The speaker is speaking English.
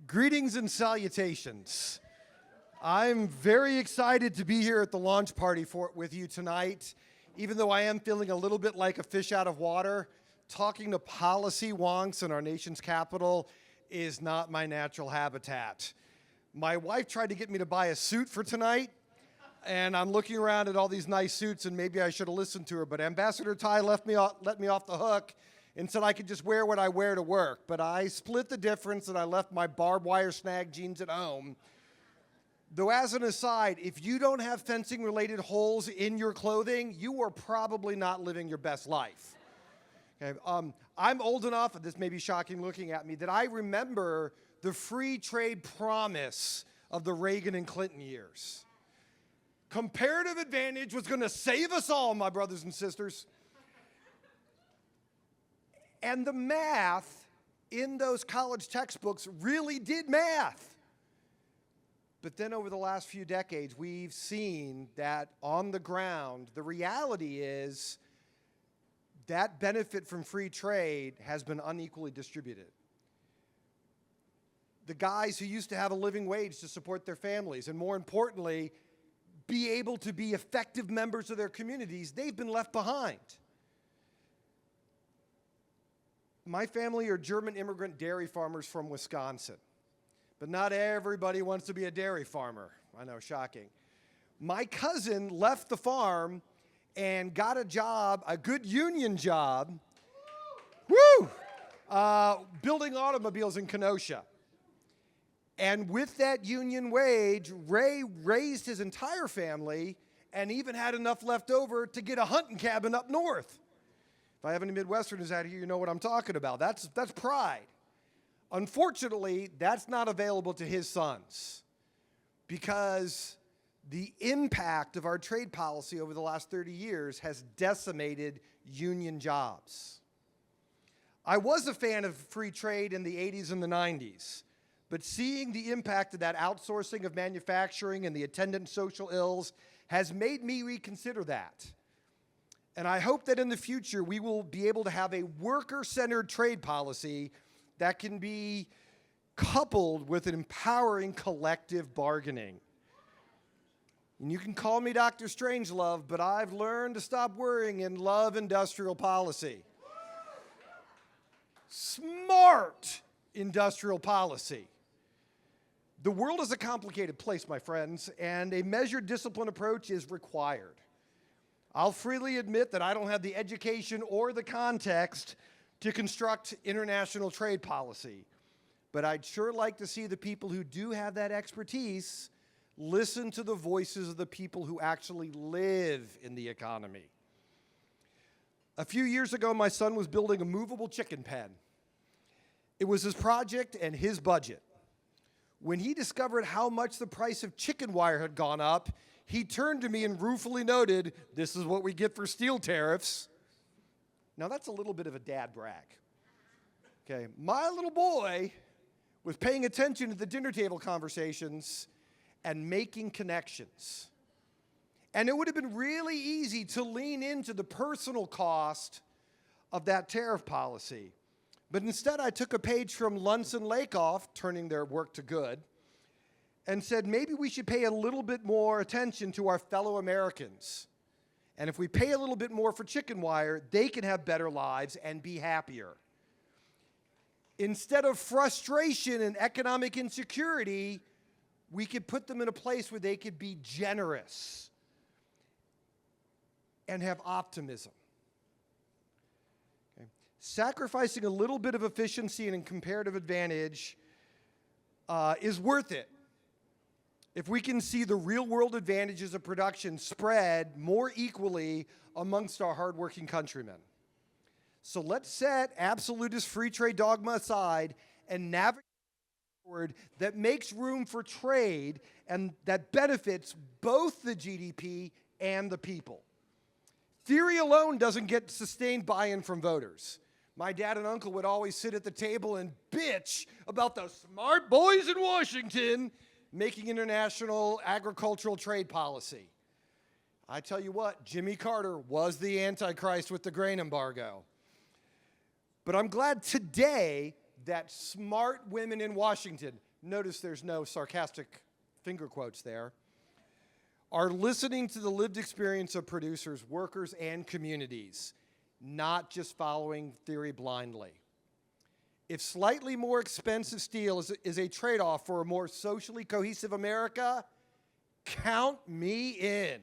Greetings and salutations. I'm very excited to be here at the launch party with you tonight. Even though I am feeling a little bit like a fish out of water, talking to policy wonks in our nation's capital is not my natural habitat. My wife tried to get me to buy a suit for tonight, and I'm looking around at all these nice suits, and maybe I should have listened to her, but Ambassador Ty let me off the hook and said I could just wear what I wear to work. But I split the difference, and I left my barbed wire snag jeans at home. Though as an aside, if you don't have fencing-related holes in your clothing, you are probably not living your best life. Okay, I'm old enough, and this may be shocking looking at me, that I remember the free trade promise of the Reagan and Clinton years. Comparative advantage was going to save us all, my brothers and sisters. And the math in those college textbooks really did math. But then over the last few decades, we've seen that on the ground, the reality is that benefit from free trade has been unequally distributed. The guys who used to have a living wage to support their families, and more importantly, be able to be effective members of their communities, they've been left behind. My family are German immigrant dairy farmers from Wisconsin. But not everybody wants to be a dairy farmer. I know, shocking. My cousin left the farm and got a job, a good union job, building automobiles in Kenosha. And with that union wage, Ray raised his entire family and even had enough left over to get a hunting cabin up north. If I have any Midwesterners out here, you know what I'm talking about. That's pride. Unfortunately, that's not available to his sons because the impact of our trade policy over the last 30 years has decimated union jobs. I was a fan of free trade in the 80s and the 90s, but seeing the impact of that outsourcing of manufacturing and the attendant social ills has made me reconsider that. And I hope that in the future we will be able to have a worker-centered trade policy that can be coupled with an empowering collective bargaining. And you can call me Dr. Strangelove, but I've learned to stop worrying and love industrial policy. Smart industrial policy. The world is a complicated place, my friends, and a measured discipline approach is required. I'll freely admit that I don't have the education or the context to construct international trade policy, but I'd sure like to see the people who do have that expertise listen to the voices of the people who actually live in the economy. A few years ago, my son was building a movable chicken pen. It was his project and his budget. When he discovered how much the price of chicken wire had gone up, he turned to me and ruefully noted, "This is what we get for steel tariffs." Now that's a little bit of a dad brag. Okay, my little boy was paying attention to the dinner table conversations and making connections. And it would have been really easy to lean into the personal cost of that tariff policy. But instead I took a page from Luntz and Lakoff, turning their work to good, and said maybe we should pay a little bit more attention to our fellow Americans. And if we pay a little bit more for chicken wire, they can have better lives and be happier. Instead of frustration and economic insecurity, we could put them in a place where they could be generous and have optimism. Okay. Sacrificing a little bit of efficiency and comparative advantage is worth it if we can see the real-world advantages of production spread more equally amongst our hardworking countrymen. So let's set absolutist free trade dogma aside and navigate forward that makes room for trade and that benefits both the GDP and the people. Theory alone doesn't get sustained buy-in from voters. My dad and uncle would always sit at the table and bitch about the smart boys in Washington making international agricultural trade policy. I tell you what, Jimmy Carter was the Antichrist with the grain embargo. But I'm glad today that smart women in Washington, notice there's no sarcastic finger quotes there, are listening to the lived experience of producers, workers, and communities, not just following theory blindly. If slightly more expensive steel is a trade-off for a more socially cohesive America, count me in.